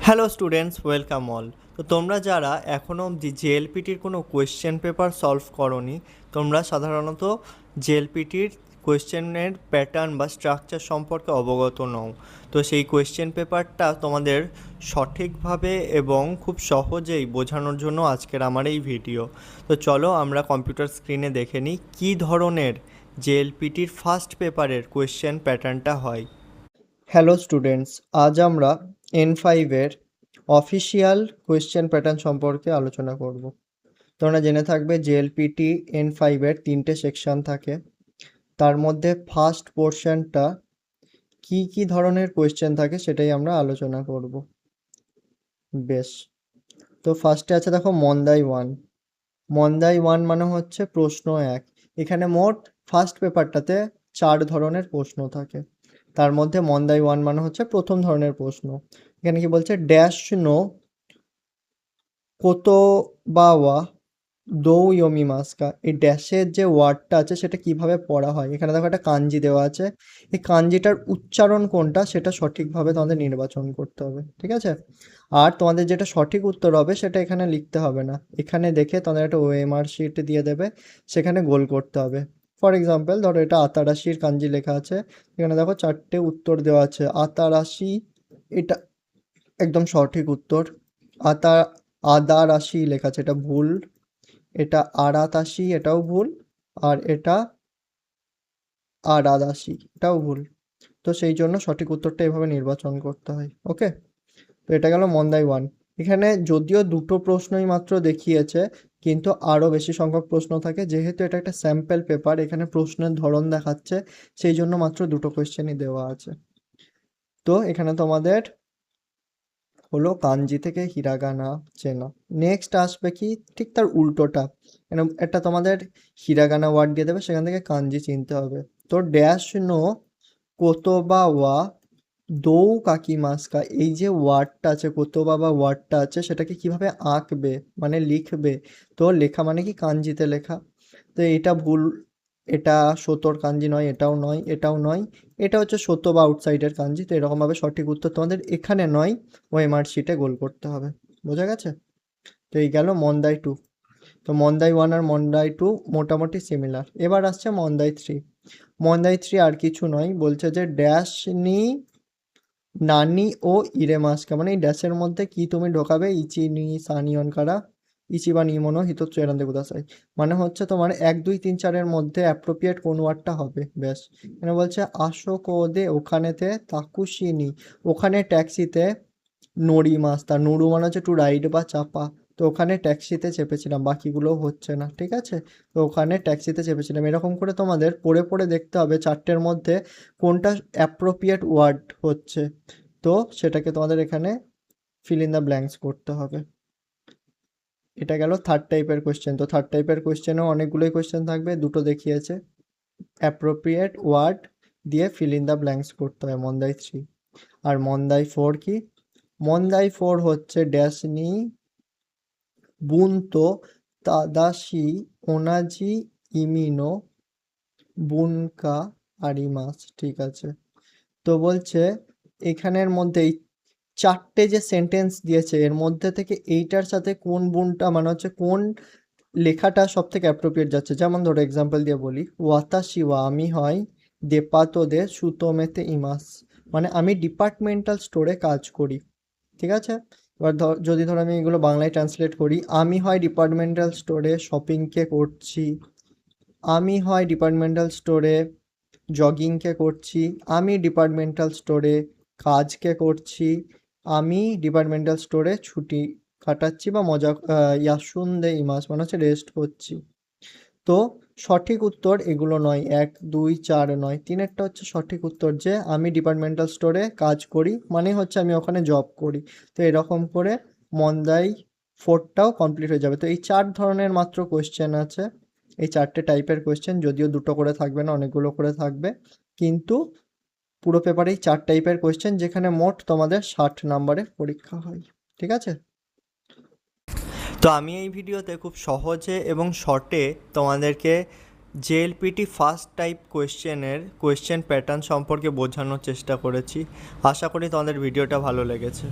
Hello students, welcome all. তো তোমরা যারা এখনও অবধি জেএলপিটির কোনো কোয়েশ্চেন পেপার সলভ করোনি, তোমরা সাধারণত জেএলপিটির কোয়েশ্চেনের প্যাটার্ন বা স্ট্রাকচার সম্পর্কে অবগত নও। তো সেই কোয়েশ্চেন পেপারটা তোমাদের সঠিকভাবে এবং খুব সহজেই বোঝানোর জন্য আজকের আমার এই ভিডিও। তো চলো আমরা কম্পিউটার স্ক্রিনে দেখে নিই কী ধরনের জেএলপিটির ফার্স্ট পেপারের কোয়েশ্চেন প্যাটার্নটা হয়। হ্যালো স্টুডেন্টস, আজ আমরা N5-এর অফিসিয়াল কোয়েশ্চেন প্যাটার্ন সম্পর্কে আলোচনা করব। তোমরা জেনে থাকবে জেএলপিটি N5-এর 3টে সেকশন থাকে। তার মধ্যে ফার্স্ট পোর্শনটা কি ধরনের কোয়েশ্চেন থাকে সেটাই আমরা আলোচনা করব। বেশ, তো ফার্স্টে আছে দেখো মন্দাই 1। মন্দাই 1 মানে হচ্ছে প্রশ্ন 1। এখানে মোট ফার্স্ট পেপারটাতে 4 ধরনের প্রশ্ন থাকে। তার মধ্যে মন্দাই 1 মানে হচ্ছে প্রথম ধরনের প্রশ্ন। এখানে কি বলছে, ড্যাশ নো কোতো বাওয়া দৌ ইয়মি মাস্কা। এই ড্যাশের যে ওয়ার্ডটা আছে সেটা কিভাবে পড়া হয়, এখানে দেখো একটা কাঞ্জি দেওয়া আছে। এই কাঞ্জিটার উচ্চারণ কোনটা সেটা সঠিকভাবে তোমাদের নির্বাচন করতে হবে, ঠিক আছে? আর তোমাদের যেটা সঠিক উত্তর হবে সেটা এখানে লিখতে হবে না, এখানে দেখে তোমাদের একটা ওএমআর শিট দিয়ে দেবে, সেখানে গোল করতে হবে। ফর এক্সাম্পল ধরো এটা আতারাশির কাঞ্জি লেখা আছে, এখানে দেখো 4টে উত্তর দেওয়া আছে। আতারাশি এটা একদম সঠিক উত্তর। আতা আদারাশি লেখা আছে, এটা ভুল। এটা আরাতাশি, এটাও ভুল। আর এটা আরাদাশি, এটাও ভুল। তো সেই জন্য সঠিক উত্তরটা এভাবে নির্বাচন করতে হয়। ওকে, তো এটা গেল মন্দাই 1। এখানে যদিও 2টো প্রশ্নই মাত্র দেখিয়েছে, কিন্তু আরও বেশি সংখ্যক প্রশ্ন থাকে। যেহেতু এটা একটা স্যাম্পল পেপার, এখানে প্রশ্নের ধরন দেখাচ্ছে, সেই জন্য মাত্র 2টো কোয়েশ্চেনই দেওয়া আছে। তো এখানে তোমাদের হলো কাঞ্জি থেকে হিরাগানা চেনা। নেক্সট আসবে কি, ঠিক তার উল্টোটা। একটা তোমাদের হিরাগানা ওয়ার্ড দিয়ে দেবে, সেখান থেকে কাঞ্জি চিনতে হবে। তো ড্যাশ নো কোতোবা ওয়া দৌ কাকিমাস্কা, এই যে ওয়ার্ডটা আছে, কোতোবা বা ওয়ার্ডটা আছে, সেটাকে কিভাবে আঁকবে মানে লিখবে। তো লেখা মানে কি কাঞ্জিতে লেখা। তো এটা ভুল, এটা সোতোর কাঞ্জি নয়, এটাও নয়, এটাও নয়। এটা হচ্ছে সোতো বা আউটসাইডের কাঞ্জি। তো এরকমভাবে সঠিক উত্তর তোমাদের এখানে নয়, ওএমআর শিটে গোল করতে হবে। বোঝা গেছে? তো এই গেল মন্দাই 2। তো মন্দাই 1 আর মন্দাই 2 মোটামুটি সিমিলার। এবার আসছে মন্দাই 3। মন্দাই 3 আর কিছু নয়, বলছে যে ড্যাশ নি নানি ও ইরে মাস্কা, মানে এই ড্যাশের মধ্যে কি তুমি ঢোকাবে, ইচি নি সানি অনকারা ইচি বা নিমনো হিতোৎসু এরান্দে কুদাসাই। মানে হচ্ছে তোমার 1 2 3 4-এর মধ্যে অ্যাপ্রোপ্রিয়েট কোন ওয়ার্ডটা হবে। ব্যাস, এখানে বলছে আসো কোদে ওখানেতে তাকুশিনি, ওখানে ট্যাক্সিতে নড়ি মাস্তা, নুড়ু মানে হচ্ছে টু রাইড বা চাপা। তো ওখানে ট্যাক্সিতে চেপেছিলাম, বাকিগুলো হচ্ছে না, ঠিক আছে? তো ওখানে ট্যাক্সিতে চেপেছিলাম। এরকম করে তোমাদের পড়ে পড়ে দেখতে হবে 4টের মধ্যে কোনটা অ্যাপ্রোপ্রিয়েট ওয়ার্ড হচ্ছে। তো সেটাকে তোমাদের এখানে ফিল ইন দ্য ব্ল্যাঙ্কস করতে হবে। এটা গেল থার্ড টাইপের কোয়েশ্চেন। তো থার্ড টাইপের কোয়েশ্চেনেও অনেকগুলোই কোয়েশ্চেন থাকবে, 2টো দেখিয়েছে। অ্যাপ্রোপ্রিয়েট ওয়ার্ড দিয়ে ফিল ইন দ্য ব্ল্যাঙ্কস করতে হয় মন্দাই 3। আর মন্দাই 4 কি, মন্দাই 4 হচ্ছে ড্যাশ নি বুনতো তাদাশি ওনাজি ইমিনো বুনকা আরিমাস, ঠিক আছে? তো বলছে এখানের মধ্যে এই 4টে যে সেন্টেন্স দিয়েছে, এর মধ্যে থেকে এইটার সাথে কোন বুনটা মানে হচ্ছে কোন লেখাটা সব থেকে অ্যাপ্রোপ্রিয়েট যাচ্ছে। যেমন ধরো এক্সাম্পল দিয়ে বলি, ওয়াতাশি ওয়া আমি হয় দেপাতোদে সুতোমেতে ইমাস, মানে আমি ডিপার্টমেন্টাল স্টোরে কাজ করি, ঠিক আছে? এবার যদি ধরো আমি এগুলো বাংলায় ট্রান্সলেট করি, আমি হয় ডিপার্টমেন্টাল স্টোরে শপিংকে করছি, আমি হয় ডিপার্টমেন্টাল স্টোরে জগিংকে করছি, আমি ডিপার্টমেন্টাল স্টোরে কাজকে করছি, আমি ডিপার্টমেন্টাল স্টোরে ছুটি কাটাচ্ছি বা মজা ইয়াসুন্দে ইমাস মানে হচ্ছে রেস্ট করছি। তো সঠিক উত্তর এগুলো নয়, 1 2 4 নয়, 3-এরটা হচ্ছে সঠিক উত্তর, যে আমি ডিপার্টমেন্টাল স্টোরে কাজ করি মানে হচ্ছে আমি ওখানে জব করি। তো এরকম করে মন্দাই 4টাও কমপ্লিট হয়ে যাবে। তো এই 4 ধরনের মাত্র কোয়েশ্চেন আছে, এই 4টে টাইপের কোয়েশ্চেন, যদিও 2টো করে থাকবে না, অনেকগুলো করে থাকবে, কিন্তু পুরো পেপারেই 4 টাইপের কোয়েশ্চেন, যেখানে মোট তোমাদের 60 নাম্বারের পরীক্ষা হয়, ঠিক আছে? তো আমি এই ভিডিওতে খুব সহজে এবং শর্টে তোমাদেরকে জেএলপিটি ফার্স্ট টাইপ কোয়েশ্চেনের কোয়েশ্চেন প্যাটার্ন সম্পর্কে বোঝানোর চেষ্টা করেছি। আশা করি তোমাদের ভিডিওটা ভালো লেগেছে।